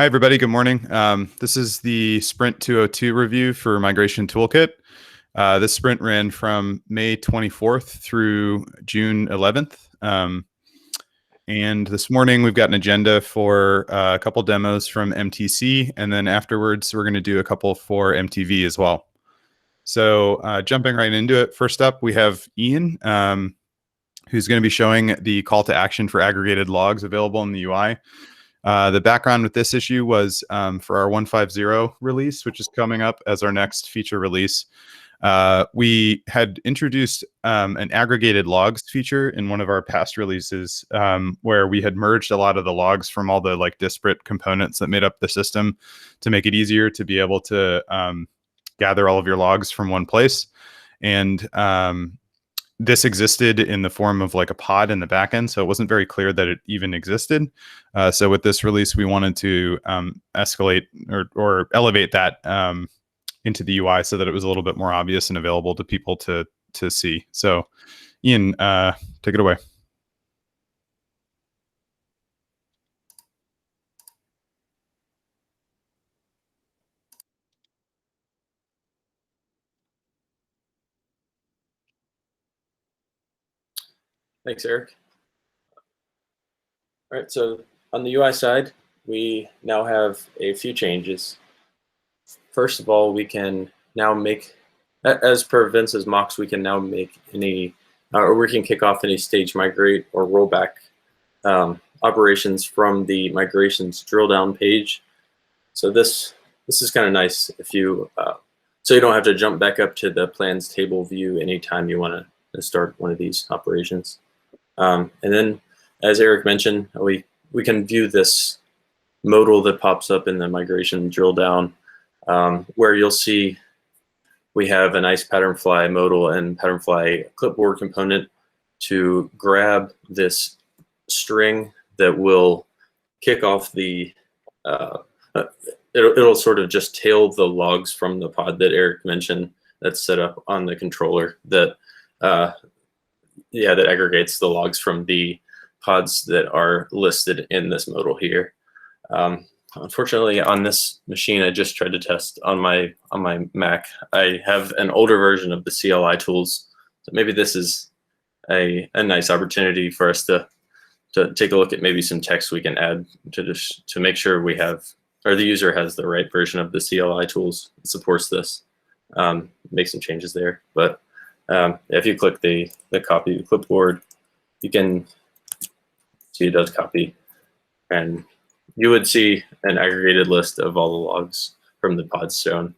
Hi, everybody. Good morning. This is the Sprint 202 review for Migration Toolkit. This sprint ran from May 24th through June 11th. And this morning, we've got an agenda for a couple demos from MTC. And then afterwards, we're going to do a couple for MTV as well. So jumping right into it, first up, we have Ian, who's going to be showing the call to action for aggregated logs available in the UI. The background with this issue was for our 150 release, which is coming up as our next feature release. We had introduced an aggregated logs feature in one of our past releases where we had merged a lot of the logs from all the disparate components that made up the system to make it easier to be able to gather all of your logs from one place. And this existed in the form of a pod in the backend, so it wasn't very clear that it even existed. So with this release, we wanted to escalate or elevate that into the UI so that it was a little bit more obvious and available to people to see. So Ian, take it away. Thanks, Eric. All right, so on the UI side, we now have a few changes. First of all, we can now make, as per Vince's mocks, we can now make any, or we can kick off any stage migrate or rollback operations from the migrations drill down page. So this is kind of nice if you, so you don't have to jump back up to the plans table view anytime you want to start one of these operations. And then, as Eric mentioned, we can view this modal that pops up in the migration drill down, where you'll see we have a nice patternfly modal and patternfly clipboard component to grab this string that will kick off the, it'll sort of just tail the logs from the pod that Eric mentioned that's set up on the controller that, that aggregates the logs from the pods that are listed in this modal here. Unfortunately, on this machine, I just tried to test on my Mac. I have an older version of the CLI tools, so maybe this is a nice opportunity for us to take a look at maybe some text we can add to make sure we have, or the user has the right version of the CLI tools that supports this. Make some changes there, but if you click the copy the clipboard, you can see it does copy, and you would see an aggregated list of all the logs from the pods shown.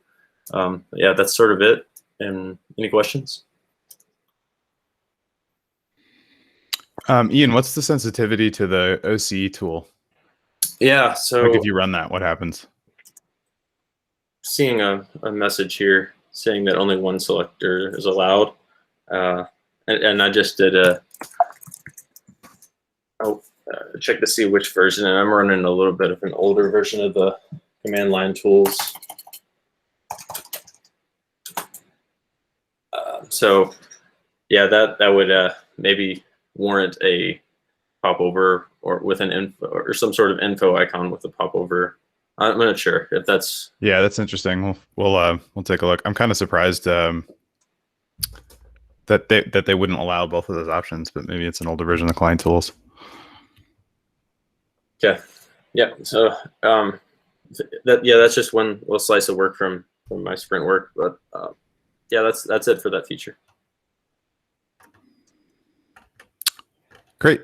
Yeah, that's sort of it. And any questions? Ian, what's the sensitivity to the OCE tool? Yeah, so if you run that, what happens? Seeing a message here saying that only one selector is allowed. And I just did check to see which version, and I'm running a little bit of an older version of the command line tools. So yeah, that would maybe warrant a popover or with an info or some sort of info icon with a popover. I'm not sure if that's. Yeah, that's interesting. We'll take a look. I'm kind of surprised that they wouldn't allow both of those options, but maybe it's an older version of client tools. Okay. Yeah. So that's just one little slice of work from my sprint work, but yeah, that's it for that feature. Great.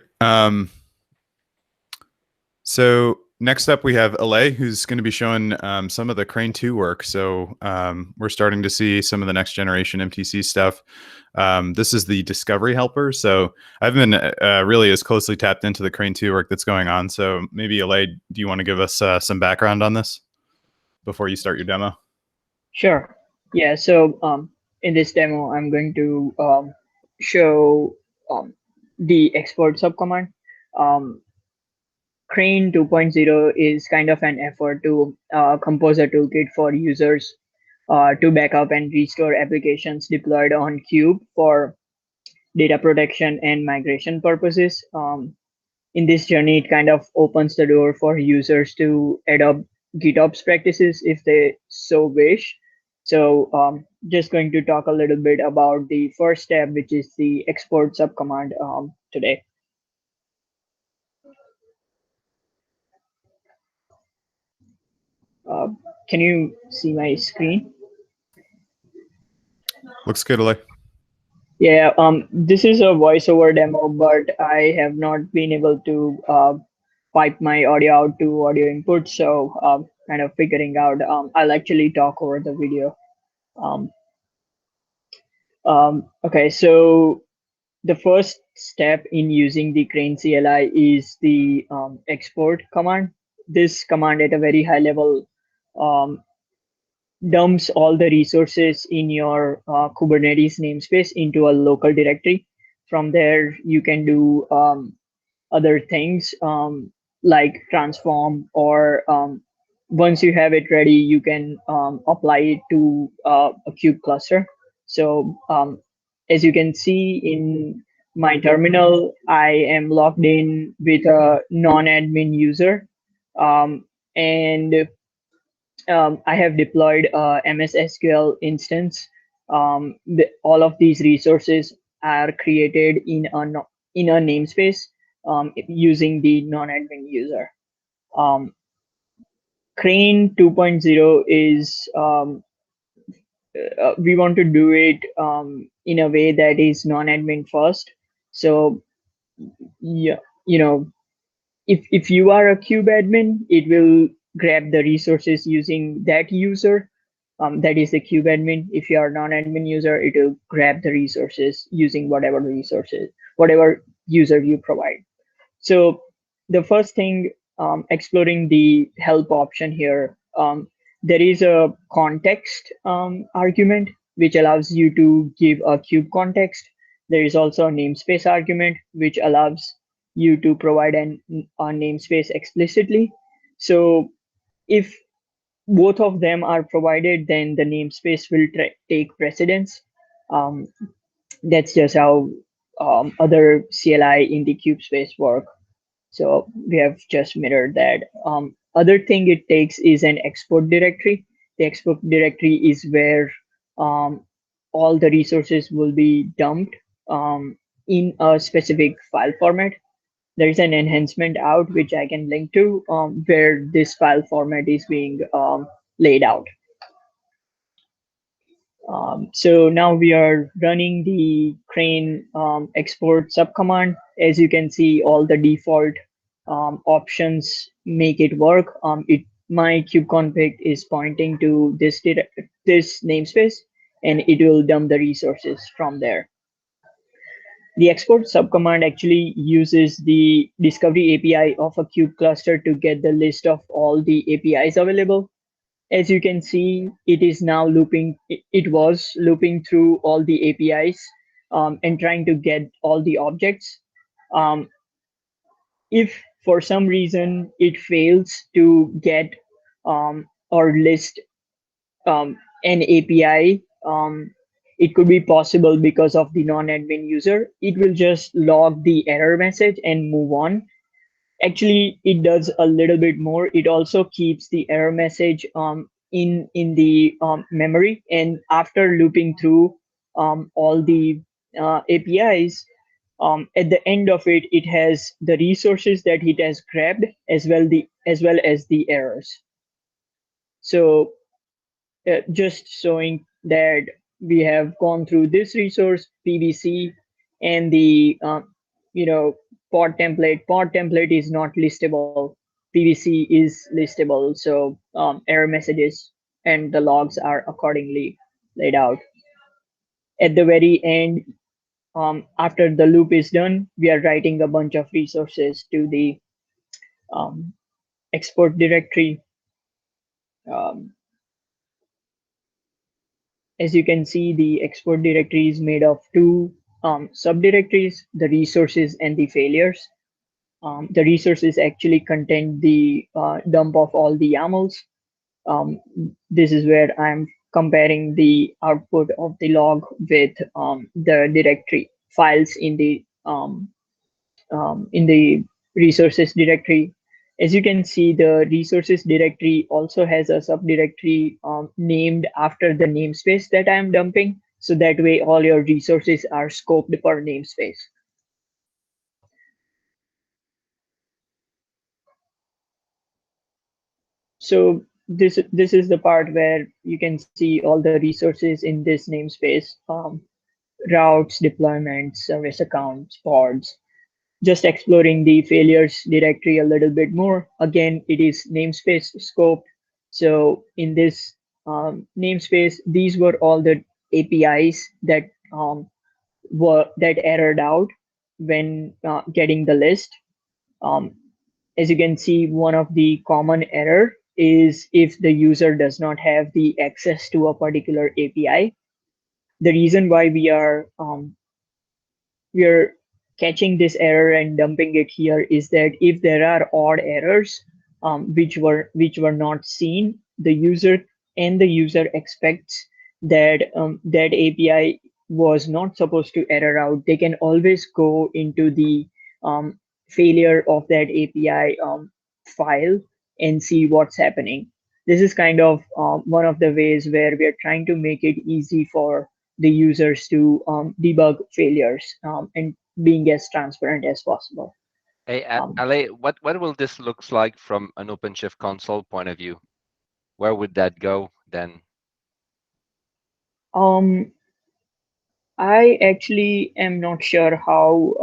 So next up, we have Alay, who's going to be showing some of the Crane 2 work. So we're starting to see some of the next generation MTC stuff. This is the discovery helper. So I haven't been really as closely tapped into the Crane 2 work that's going on. So maybe Alay, do you want to give us some background on this before you start your demo? Sure. Yeah. So in this demo, I'm going to show the export subcommand. Crane 2.0 is kind of an effort to compose a toolkit for users to backup and restore applications deployed on Cube for data protection and migration purposes. in this journey, it kind of opens the door for users to adopt GitOps practices if they so wish. So just going to talk a little bit about the first step, which is the export subcommand today. Uh, can you see my screen? Looks good, Alay. Yeah, this is a voiceover demo, but I have not been able to pipe my audio out to audio input. So kind of figuring out, I'll actually talk over the video. Um, okay, so the first step in using the Crane CLI is the export command. This command at a very high level um, dumps all the resources in your Kubernetes namespace into a local directory. From there, you can do other things like transform, or once you have it ready, you can apply it to a kube cluster. So as you can see in my terminal, I am logged in with a non-admin user, and I have deployed a MS SQL instance. All of these resources are created in a namespace using the non-admin user. Crane 2.0 is we want to do it in a way that is non-admin first. So yeah, if you are a kube admin, it will grab the resources using that user. That is the kube admin. If you are non-admin user, it will grab the resources using whatever user you provide. So the first thing, exploring the help option here, there is a context argument which allows you to give a kube context. There is also a namespace argument which allows you to provide a namespace explicitly. So if both of them are provided, then the namespace will take precedence. Um, that's just how other CLI in the kube space work. So we have just mirrored that. Other thing it takes is an export directory. The export directory is where all the resources will be dumped in a specific file format. There is an enhancement out which I can link to where this file format is being laid out. So now we are running the Crane export subcommand. As you can see, all the default options make it work. My kubeconfig is pointing to this namespace, and it will dump the resources from there. The export subcommand actually uses the discovery API of a kube cluster to get the list of all the APIs available. As you can see, it is now looping. It was looping through all the APIs and trying to get all the objects. Um, if for some reason it fails to get or list an API, it could be possible because of the non-admin user. It will just log the error message and move on. Actually, it does a little bit more. It also keeps the error message in the memory, and after looping through all the APIs, at the end of it, it has the resources that it has grabbed as well as the errors. So just showing that we have gone through this resource PVC and the pod template. Pod template is not listable. PVC is listable. So error messages and the logs are accordingly laid out. At the very end, after the loop is done, we are writing a bunch of resources to the um, export directory. Um, as you can see, the export directory is made of two subdirectories, the resources and the failures. The resources actually contain the dump of all the YAMLs. This is where I'm comparing the output of the log with the directory files in the resources directory. As you can see, the resources directory also has a subdirectory named after the namespace that I'm dumping. So that way all your resources are scoped per namespace. So this is the part where you can see all the resources in this namespace, routes, deployments, service accounts, pods. Just exploring the failures directory a little bit more. Again, it is namespace scope. So in this namespace, these were all the APIs that errored out when getting the list. Um, as you can see, one of the common error is if the user does not have the access to a particular API. The reason why we are catching this error and dumping it here is that if there are odd errors which were not seen, the user expects that that API was not supposed to error out. They can always go into the um, failure of that API file and see what's happening. This is kind of one of the ways where we are trying to make it easy for the users to debug failures and being as transparent as possible. Hey, Um, Alay, what will this looks like from an Openshift console point of view? Where would that go then? um, I actually am not sure how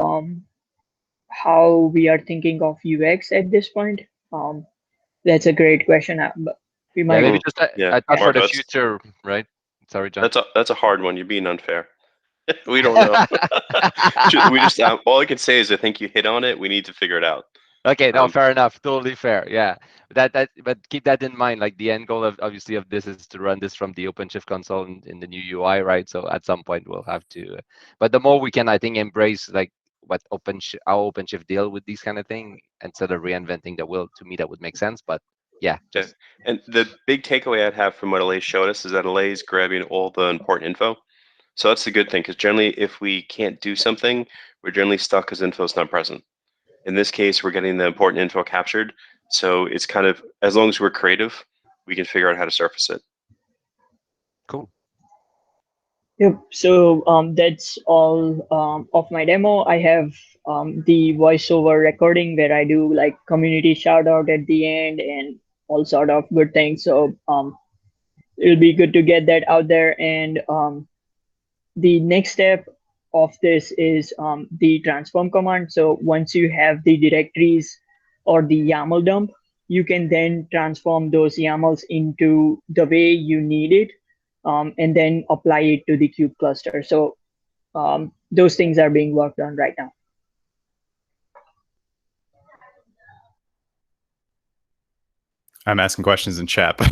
we are thinking of UX at this point. That's a great question. But we Yeah, might. maybe just Yeah, I thought for the Marcos, future, right? Sorry, John. that's a hard one. You're being unfair. We don't know. We just all I can say is I think you hit on it. We need to figure it out. Okay, no, fair enough. Totally fair. Yeah, but keep that in mind. Like the end goal of obviously of this is to run this from the OpenShift console in the new UI, right? So at some point we'll have to. But the more we can, I think, embrace like what our OpenShift deal with these kind of thing instead of reinventing the wheel. To me, that would make sense. But yeah, just And the big takeaway I'd have from what Alay showed us is that Alay is grabbing all the important info. So that's the good thing, because generally, if we can't do something, we're generally stuck because info is not present. In this case, we're getting the important info captured. So it's kind of, as long as we're creative, we can figure out how to surface it. cool. Yep. So that's all of my demo. I have the voiceover recording where I do like community shout out at the end and all sort of good things. So it'll be good to get that out there. And the next step of this is the transform command. So once you have the directories or the YAML dump, you can then transform those YAMLs into the way you need it, and then apply it to the kube cluster. So those things are being worked on right now. I'm asking questions in chat, but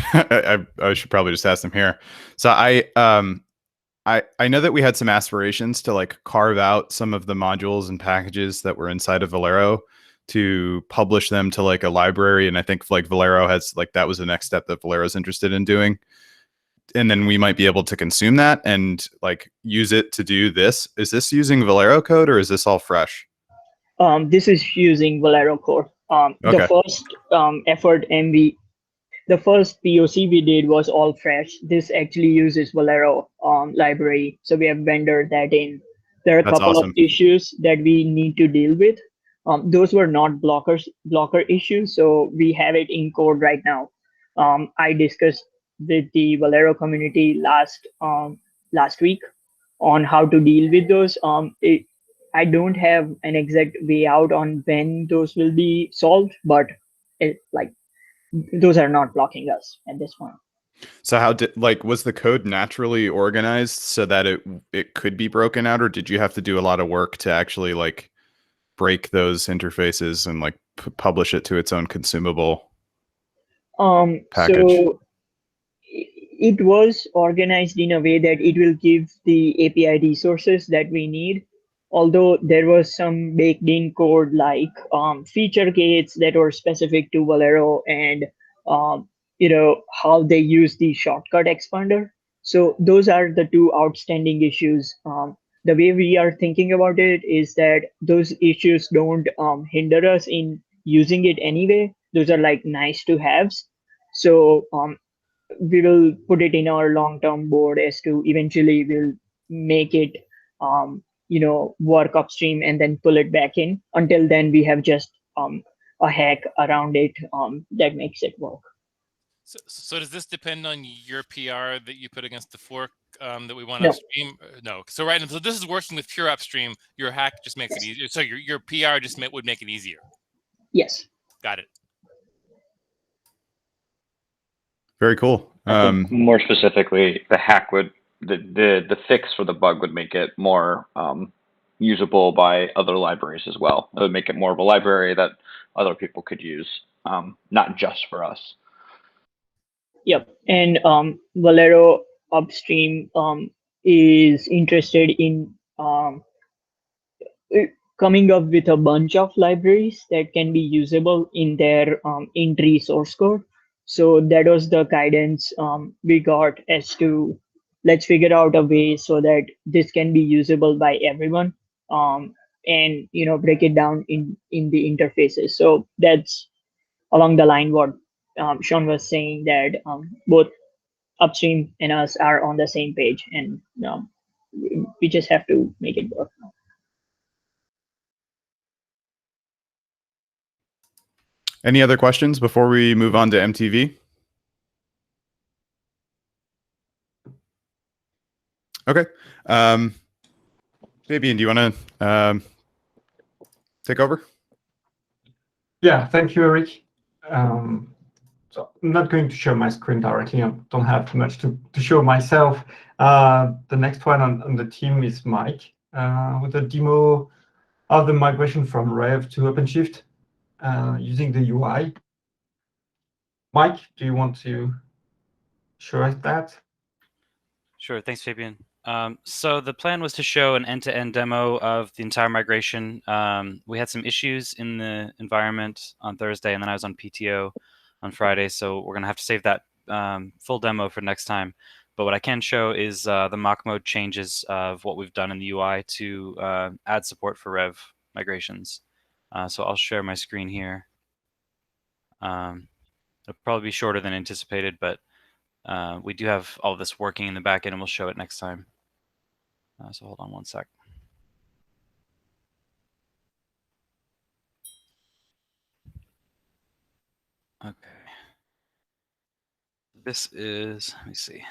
I should probably just ask them here. So I know that we had some aspirations to like carve out some of the modules and packages that were inside of Valero to publish them to like a library. And I think like Valero has like, that was the next step that Valero's interested in doing. And then we might be able to consume that and like use it to do this. Is this using Valero code or is this all fresh? This is using Valero core. Okay. The first effort the first POC we did was all fresh. This actually uses Valero library. So we have rendered that in. There are a That's couple awesome. of issues that we need to deal with. Those were not blocker issues. So we have it in code right now. I discussed with the Valero community last week on how to deal with those. I don't have an exact way out on when those will be solved, but like those are not blocking us at this point. So how did like was the code naturally organized so that it could be broken out, or did you have to do a lot of work to actually like break those interfaces and like publish it to its own consumable package? So it was organized in a way that it will give the API resources that we need. Although there was some baked in code like feature gates that were specific to Valero and how they use the shortcut expander. So those are the two outstanding issues the way we are thinking about it is that those issues don't hinder us in using it anyway. Those are like nice to haves. So we will put it in our long-term board as to eventually we'll make it work upstream and then pull it back in. Until then, we have just a hack around it that makes it work. So does this depend on your PR that you put against the fork that we want No. upstream? No. So so this is working with pure upstream. Your hack just makes it easier. So your PR just would make it easier. Yes. Got it. Very cool. I think more specifically, the hack would the fix for the bug would make it more usable by other libraries as well. It would make it more of a library that other people could use, not just for us. Yep. And Valero upstream is interested in coming up with a bunch of libraries that can be usable in their in-tree source code. So that was the guidance we got as to let's figure out a way so that this can be usable by everyone, and break it down in the interfaces. So that's along the line what Sean was saying, that both upstream and us are on the same page, and we just have to make it work. Any other questions before we move on to MTV? Okay. Fabien, do you want to take over? Yeah, thank you, Eric. So I'm not going to show my screen directly. I don't have much to show myself. The next one on the team is Mike with a demo of the migration from Rev to OpenShift using the UI. Mike, do you want to show us that? Sure, thanks, Fabien. So the plan was to show an end-to-end demo of the entire migration. We had some issues in the environment on Thursday, and then I was on PTO on Friday, so we're going to have to save that full demo for next time. But what I can show is the mock mode changes of what we've done in the UI to add support for Rev migrations. So I'll share my screen here. It'll probably be shorter than anticipated, but we do have all of this working in the back end, and we'll show it next time. So hold on one sec. Okay. This is, let me see.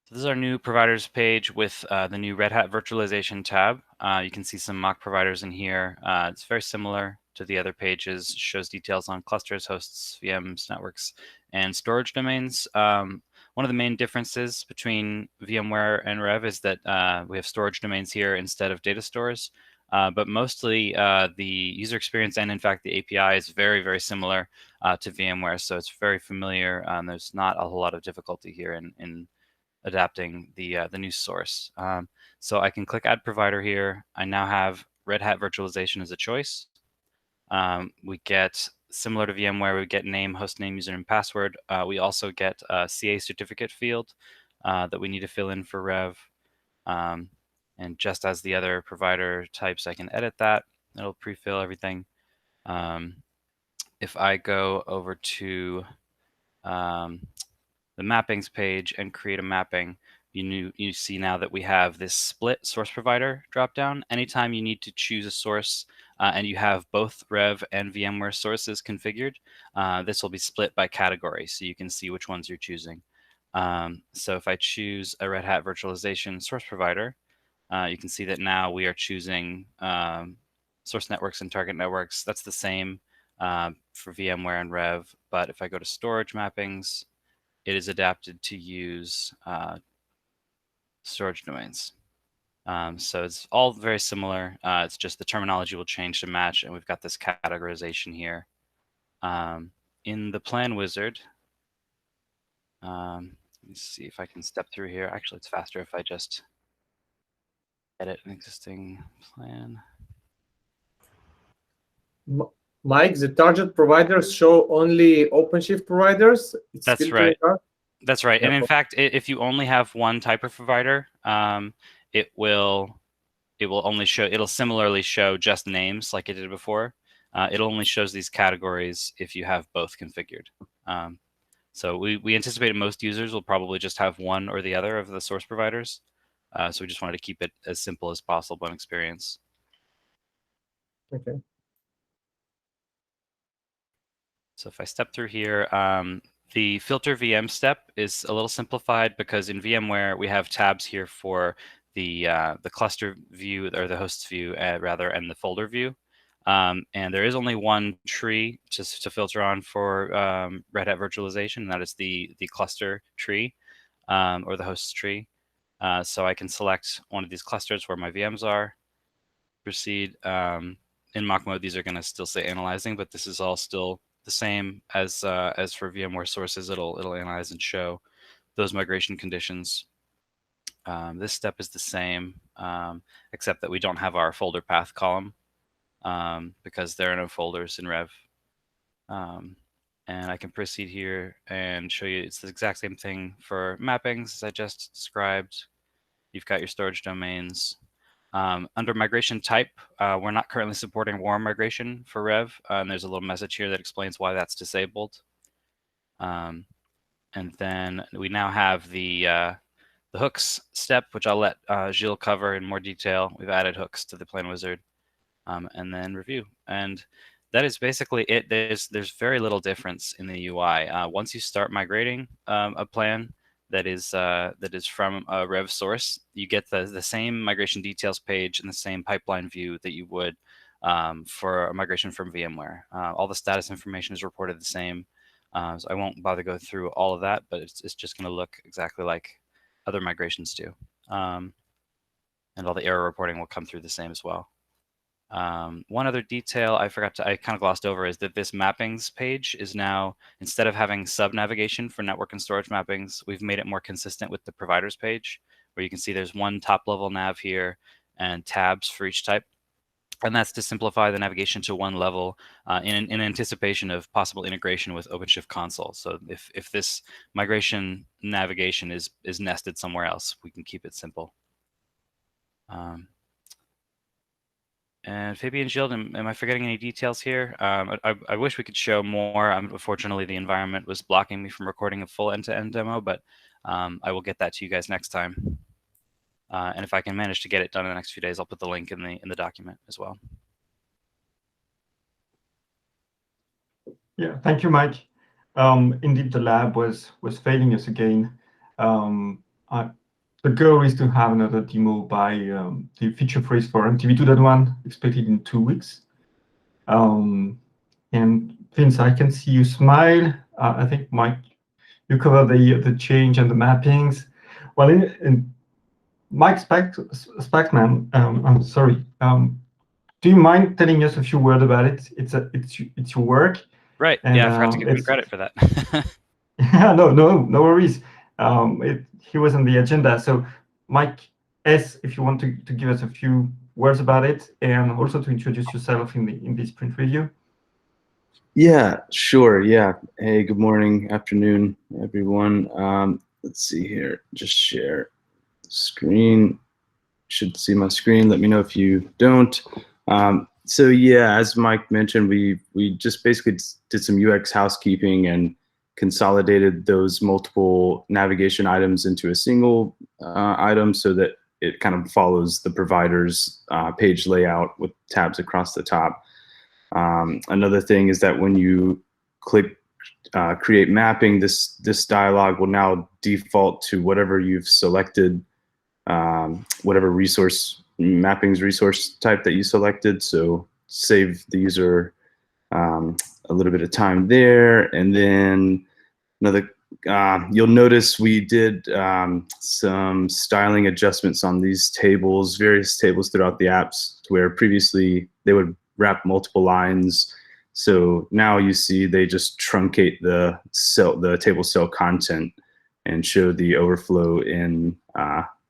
So this is our new providers page with the new Red Hat Virtualization tab. You can see some mock providers in here. It's very similar to the other pages. It shows details on clusters, hosts, VMs, networks, and storage domains. One of the main differences between VMware and Rev is that we have storage domains here instead of data stores. But mostly the user experience and, in fact, the API is very, very similar to VMware. So it's very familiar. There's not a whole lot of difficulty here in adapting the new source. So I can click Add Provider here. I now have Red Hat Virtualization as a choice. We get, similar to VMware, we get name, host name, username, and password. We also get a CA certificate field that we need to fill in for Rev. And just as the other provider types, I can edit that. It'll pre-fill everything. If I go over to the mappings page and create a mapping, you see now that we have this split source provider dropdown. Anytime you need to choose a source and you have both Rev and VMware sources configured, this will be split by category, so you can see which ones you're choosing. So if I choose a Red Hat Virtualization source provider, you can see that now we are choosing source networks and target networks. That's the same for VMware and Rev, but if I go to storage mappings, it is adapted to use storage domains. So it's all very similar. It's just the terminology will change to match, and we've got this categorization here. In the plan wizard, let me see if I can step through here. Actually, it's faster if I just edit an existing plan. Mike, the target providers show only OpenShift providers. That's right. That's right. And in fact, if you only have one type of provider, it will only show. It'll similarly show just names like it did before. It only shows these categories if you have both configured. So we anticipate most users will probably just have one or the other of the source providers. So we just wanted to keep it as simple as possible in experience. Okay. So if I step through here, the filter VM step is a little simplified because in VMware we have tabs here for the cluster view, or the hosts view rather, and the folder view. And there is only one tree just to filter on for Red Hat Virtualization, and that is the cluster tree or the hosts tree. So I can select one of these clusters where my VMs are, proceed. In mock mode, these are going to still say analyzing, but this is all still the same as for VMware sources. It'll analyze and show those migration conditions. This step is the same, except that we don't have our folder path column because there are no folders in Rev. And I can proceed here and show you it's the exact same thing for mappings as I just described. You've got your storage domains. Under migration type, we're not currently supporting warm migration for Rev, and there's a little message here that explains why that's disabled. And then we now have the hooks step, which I'll let Gilles cover in more detail. We've added hooks to the plan wizard, and then review. And that is basically it. There's very little difference in the UI. Once you start migrating a plan that is from a Rev source, you get the same migration details page and the same pipeline view that you would for a migration from VMware. All the status information is reported the same. So I won't bother go through all of that, but it's just going to look exactly like other migrations do. And all the error reporting will come through the same as well. One other detail I kind of glossed over is that this mappings page is now, instead of having sub-navigation for network and storage mappings, we've made it more consistent with the providers page, where you can see there's one top-level nav here and tabs for each type. And that's to simplify the navigation to one level in anticipation of possible integration with Openshift Console. So if this migration navigation is nested somewhere else, we can keep it simple. And Fabien, Gilles, am I forgetting any details here? I wish we could show more. Unfortunately, the environment was blocking me from recording a full end-to-end demo, but I will get that to you guys next time. And if I can manage to get it done in the next few days, I'll put the link in the document as well. Yeah, thank you, Mike. Indeed, the lab was failing us again. The goal is to have another demo by the feature freeze for MTV 2.1 expected in 2 weeks. And Vince, I can see you smile. I think Mike, you covered the change and the mappings. Well, in Mike Spaxman, I'm sorry. Do you mind telling us a few words about it? It's your work. Right. And, yeah, I forgot to give him credit for that. Yeah, no worries. He was on the agenda. So, Mike S., if you want to give us a few words about it, and also to introduce yourself in this sprint review. Yeah, sure. Yeah. Hey, good morning, afternoon, everyone. Let's see here. Just share screen. Should see my screen. Let me know if you don't. So yeah, as Mike mentioned, we just basically did some UX housekeeping and consolidated those multiple navigation items into a single item so that it kind of follows the provider's page layout with tabs across the top. Another thing is that when you click create mapping, this dialog will now default to whatever you've selected, whatever mappings resource type that you selected. So save the user a little bit of time there. And then another, you'll notice we did some styling adjustments on these tables, various tables throughout the apps, where previously they would wrap multiple lines. So now you see they just truncate the table cell content and show the overflow in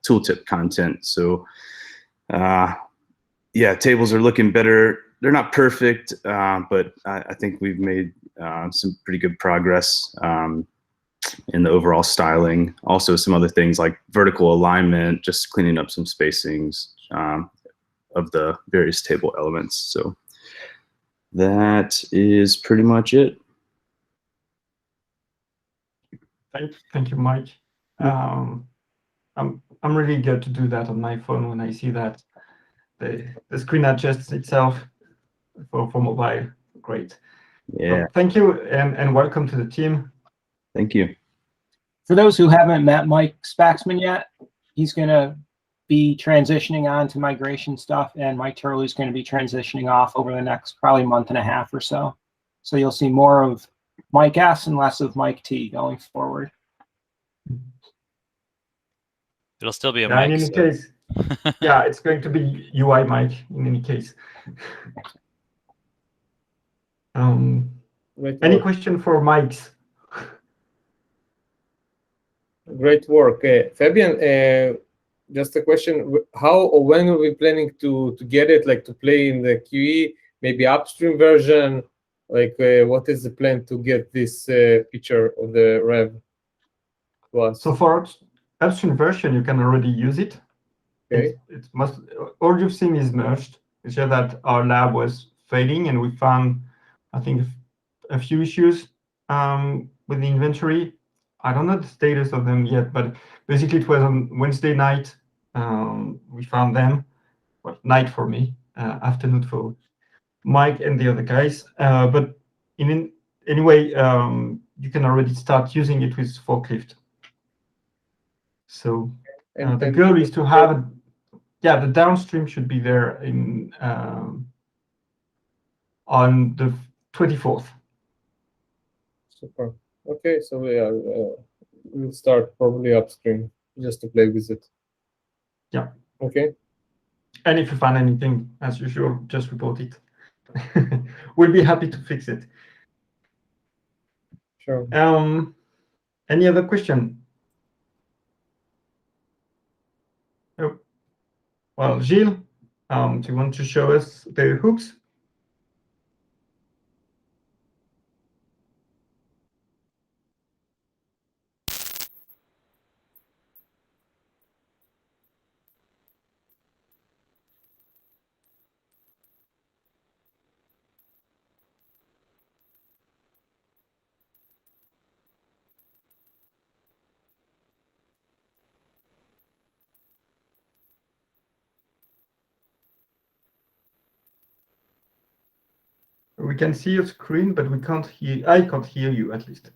tooltip content. So yeah, tables are looking better. They're not perfect, but I think we've made some pretty good progress. in the overall styling. Also some other things like vertical alignment, just cleaning up some spacings of the various table elements. So that is pretty much it. Thank you, Mike. I'm really good to do that on my phone when I see that the screen adjusts itself for mobile. Great. Yeah. So thank you and welcome to the team. Thank you. For those who haven't met Mike Spaxman yet, he's going to be transitioning on to migration stuff, and Mike Turley is going to be transitioning off over the next probably month and a half or so. So you'll see more of Mike S and less of Mike T going forward. It'll still be a Yeah, mic. in any case, yeah, it's going to be UI Mike in any case. Any question for Mike's? Great work. Fabien, just a question. How or when are we planning to get it, like to play in the QE, maybe upstream version? Like what is the plan to get this feature of the Rev to us? So for upstream version, you can already use it. Okay. It's all you've seen is merged. It's just that our lab was failing and we found, I think, a few issues with the inventory. I don't know the status of them yet, but basically it was on Wednesday night. We found them. Well, night for me, afternoon for Mike and the other guys. But anyway, you can already start using it with Forklift. So the goal is to have, the downstream should be there in on the 24th. Super. Okay, so we'll start probably upstream just to play with it. Yeah. Okay. And if you find anything, as usual, just report it. We'll be happy to fix it. Sure. Any other question? Oh. Well, Gilles, do you want to show us the hooks? We can see your screen, but we can't hear. I can't hear you, at least.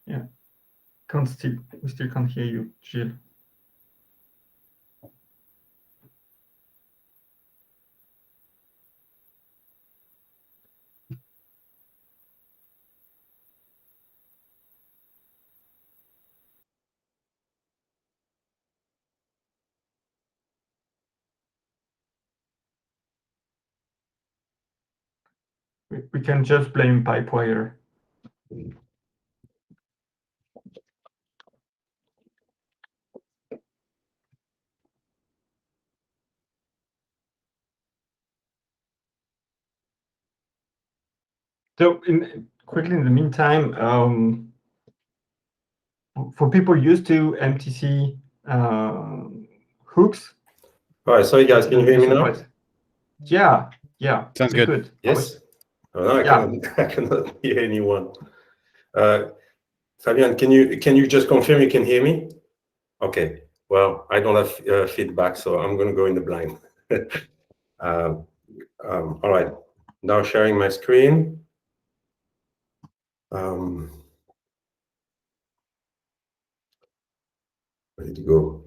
Yeah, we still can't hear you, Gilles. We can just blame Pipewire. So, quickly in the meantime, for people used to MTC hooks. All right, sorry guys, can you hear me now? Yeah. Sounds good. Yes. Oh, no, I cannot hear anyone. Fabien, can you just confirm you can hear me? Okay. Well, I don't have feedback, so I'm going to go in the blind. All right. Now sharing my screen. Ready to go.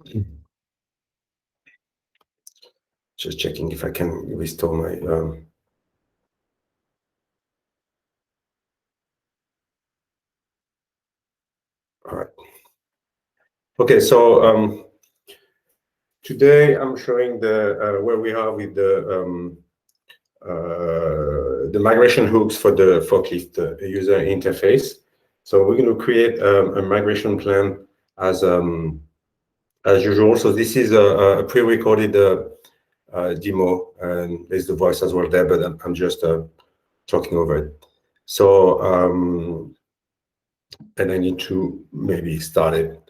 Okay. Just checking if I can restore my. All right. Okay, so today I'm showing the where we are with the migration hooks for the Forklift user interface. So we're going to create a migration plan as usual. So this is a pre-recorded demo, and there's the voice as well there, but I'm just talking over it. So and I need to maybe start it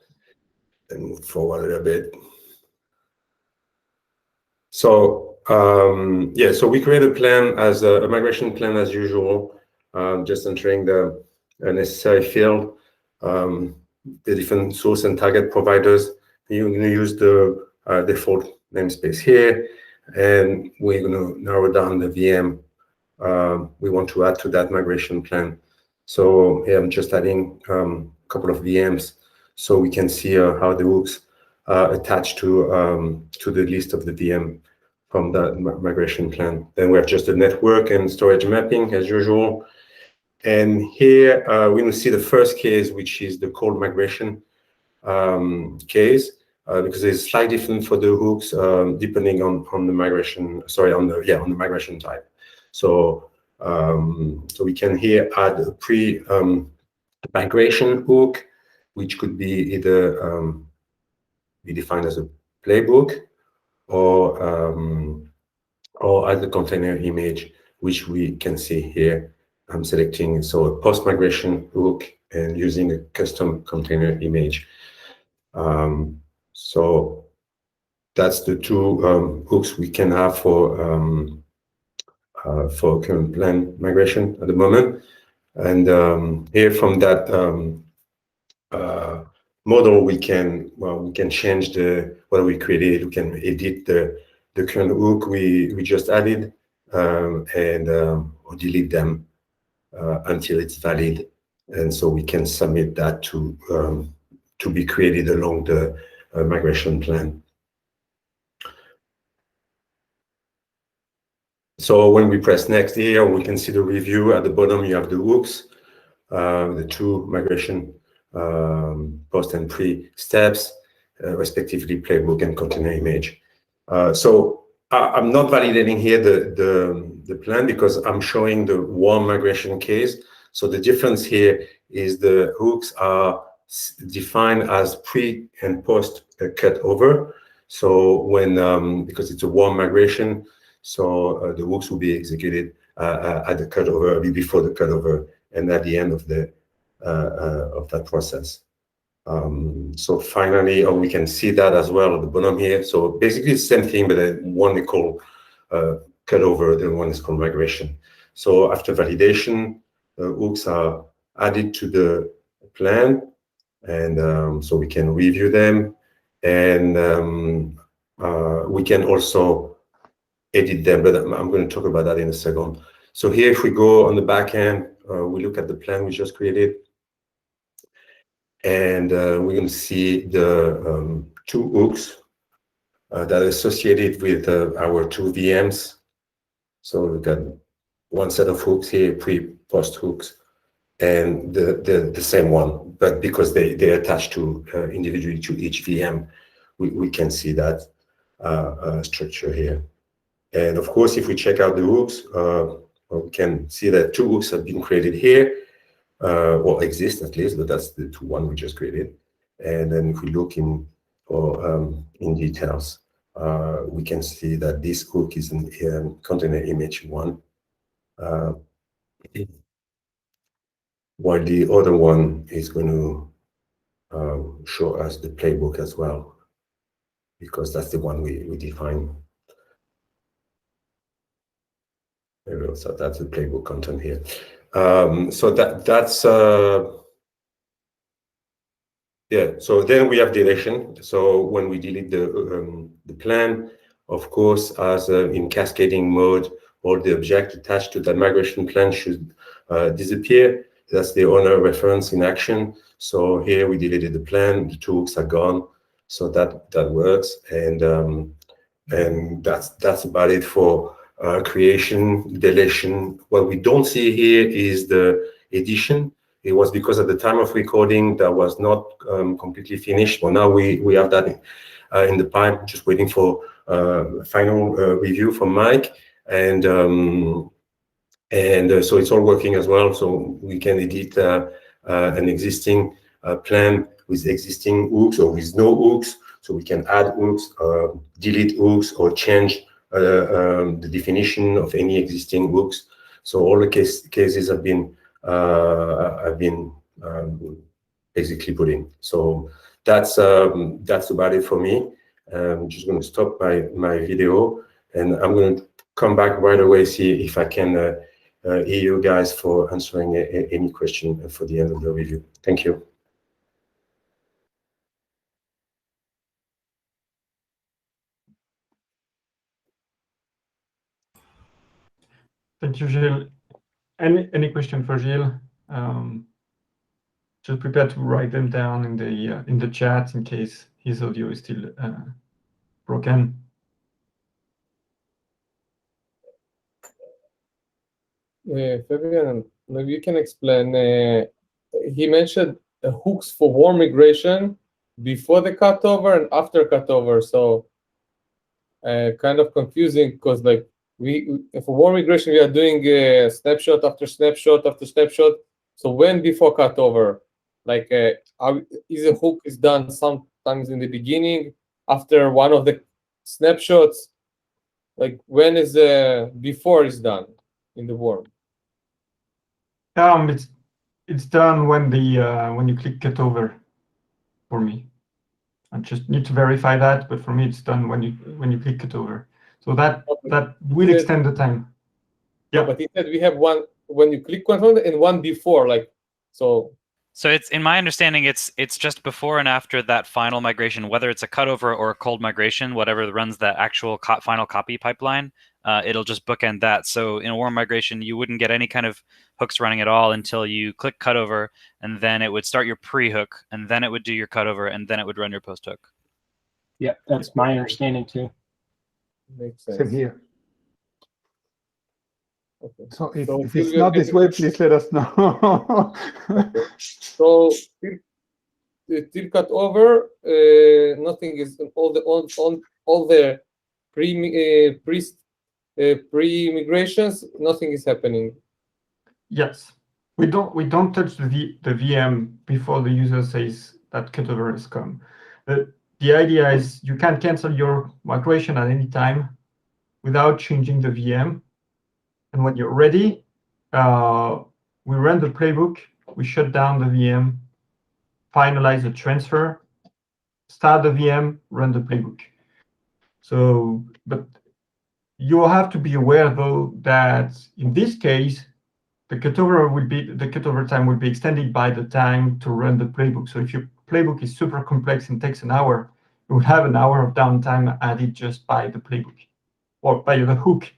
and move forward a little bit. So yeah, so we create a plan as a migration plan as usual, just entering the necessary field, the different source and target providers. You're going to use the default namespace here, and we're going to narrow down the VM we want to add to that migration plan. So here I'm just adding a couple of VMs so we can see how the hooks are attached to the list of the VM from the migration plan. Then we have just the network and storage mapping as usual. And here we will see the first case, which is the cold migration case, because it's slightly different for the hooks depending on the migration. Sorry, on the migration type. So so we can here add a pre-migration hook, which could be either be defined as a playbook or as a container image, which we can see here. I'm selecting so a post-migration hook and using a custom container image. So that's the two hooks we can have for current plan migration at the moment. And here from that model, we can change what we created. We can edit the current hook we just added and or delete them until it's valid. And so we can submit that to be created along the migration plan. So when we press next here, we can see the review. At the bottom, you have the hooks, the two migration post and pre steps, respectively playbook and container image. So I'm not validating here the plan because I'm showing the warm migration case. So the difference here is the hooks are defined as pre and post cut over. So when because it's a warm migration, so the hooks will be executed at the cutover, before the cutover, and at the end of that process. So finally, we can see that as well at the bottom here. So basically it's the same thing, but one is called cutover, the one is called migration. So after validation, hooks are added to the plan, and so we can review them, and we can also edit them, but I'm going to talk about that in a second. So here, if we go on the back end, we look at the plan we just created, and we're going to see the two hooks that are associated with our two VMs. So we've got one set of hooks here, pre-post hooks, and the same one, but because they're attached to individually to each VM, we can see that structure here. And of course, if we check out the hooks, we can see that two hooks have been created here, or exist at least, but that's the one we just created. And then if we look in details, we can see that this hook is in container image 1, while the other one is going to show us the playbook as well, because that's the one we define. So that's the playbook content here. So that's yeah. So then we have deletion. So when we delete the plan, of course, as in cascading mode, all the objects attached to that migration plan should disappear. That's the owner reference in action. So here we deleted the plan. The two hooks are gone. So that works. And And that's about it for creation, deletion. What we don't see here is the edition. It was because at the time of recording that was not completely finished. But now we have that in the pipe, just waiting for final review from Mike. And so it's all working as well. So we can edit an existing plan with existing hooks or with no hooks. So we can add hooks, delete hooks, or change the definition of any existing hooks. So all the cases have been basically put in. So that's about it for me. I'm just going to stop my video, and I'm going to come back right away, see if I can hear you guys for answering any question for the end of the review. Thank you. Thank you, Gilles. Any question for Gilles? Just prepare to write them down in the chat in case his audio is still broken. Fabien, maybe you can explain. He mentioned hooks for warm migration before the cutover and after cutover. So kind of confusing because like for warm migration we are doing snapshot after snapshot after snapshot. So when before cutover, like is a hook is done sometimes in the beginning after one of the snapshots? Like when is before is done in the warm? It's done when you click cutover. For me, I just need to verify that, but for me it's done when you click cutover. So that will extend the time. Yeah, but he said we have one when you click cutover and one before, like so. So it's, in my understanding, it's just before and after that final migration, whether it's a cutover or a cold migration, whatever runs that actual final copy pipeline, it'll just bookend that. So in a warm migration, you wouldn't get any kind of hooks running at all until you click cutover, and then it would start your pre-hook, and then it would do your cutover, and then it would run your post-hook. Yeah, that's my understanding too. Makes sense. Same here. Okay. So if it's not this way, please let us know. Okay. So till cut over, nothing is all the pre migrations. Nothing is happening. Yes, we don't touch the VM before the user says that cutover has come. The idea is you can cancel your migration at any time without changing the VM. And when you're ready, we run the playbook, we shut down the VM, finalize the transfer, start the VM, run the playbook. So, but you have to be aware though that in this case, the cutover time will be extended by the time to run the playbook. So if your playbook is super complex and takes an hour, you will have an hour of downtime added just by the playbook or by the hook,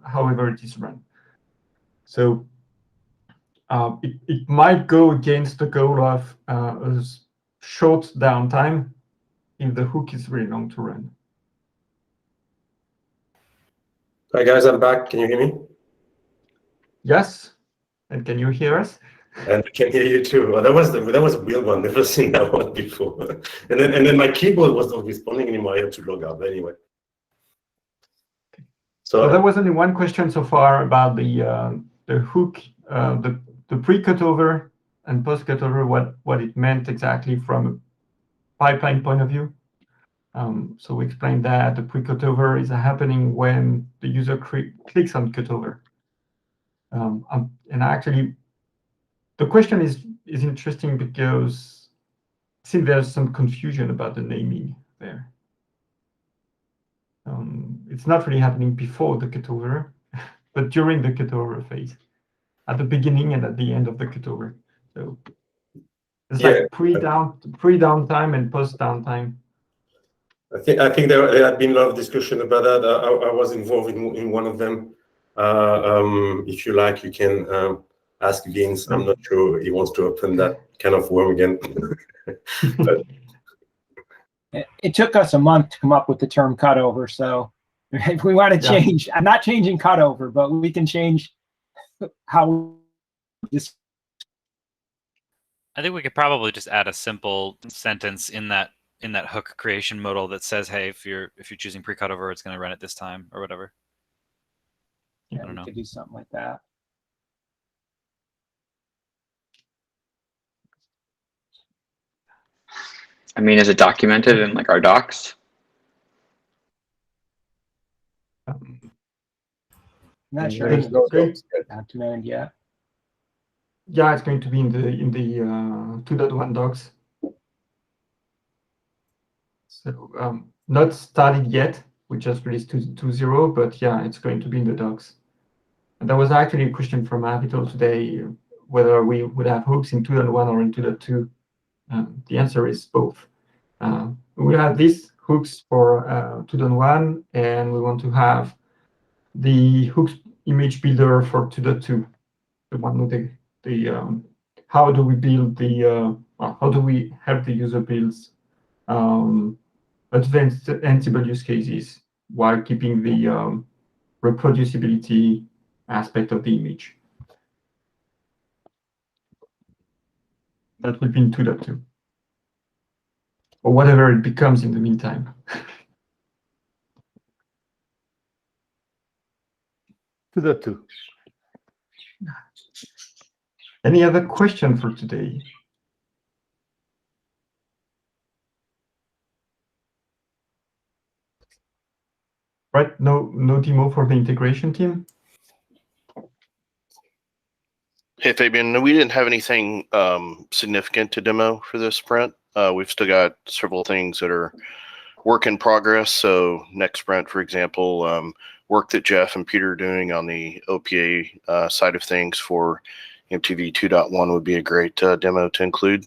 however it is run. So it might go against the goal of a short downtime if the hook is really long to run. Hi guys, I'm back. Can you hear me? Yes. And can you hear us? And I can hear you too. Well, that was a weird one. Never seen that one before. And then my keyboard was not responding anymore. I had to log out anyway. So there was only one question so far about the hook, the pre-cutover and post-cutover, what it meant exactly from a pipeline point of view. So we explained that the pre-cutover is happening when the user clicks on cutover. And actually, the question is interesting because I think there's some confusion about the naming there. It's not really happening before the cutover, but during the cutover phase, at the beginning and at the end of the cutover. So it's like pre-downtime and post-downtime. I think there had been a lot of discussion about that. I was involved in one of them. If you like, you can ask Vince. I'm not sure he wants to open that kind of worm again. But It took us a month to come up with the term cutover. So if we want to change, I'm not changing cutover, but we can change how this. I think we could probably just add a simple sentence in that hook creation modal that says, "Hey, if you're choosing pre-cutover, it's going to run at this time," or whatever. Yeah, I don't know. We could do something like that. I mean, is it documented in like our docs? I'm not sure it's documented yet. Yeah, it's going to be in the 2.1 docs. So not started yet. We just released 2.0, but yeah, it's going to be in the docs. And there was actually a question from Avital today whether we would have hooks in 2.1 or in 2.2. The answer is both. We have these hooks for 2.1, and we want to have the hooks image builder for 2.2. The one with the how do we build the how do we help the user builds advanced Ansible use cases while keeping the reproducibility aspect of the image. That will be in 2.2. Or whatever it becomes in the meantime. 2.2. Any other question for today? Right, no demo for the integration team? Hey, Fabien, no, we didn't have anything significant to demo for this sprint. We've still got several things that are work in progress. So next sprint, for example, work that Jeff and Peter are doing on the OPA side of things for MTV 2.1 would be a great demo to include.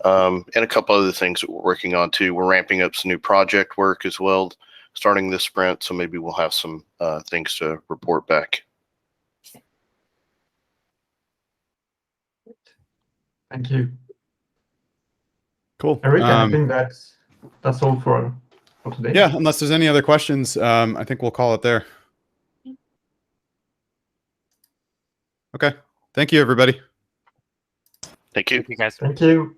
And a couple other things that we're working on too. We're ramping up some new project work as well, starting this sprint. So maybe we'll have some things to report back. Thank you. Cool. Eric, I think that's all for today. Yeah, unless there's any other questions, I think we'll call it there. Okay. Thank you, everybody. Thank you. Thank you, guys. Thank you.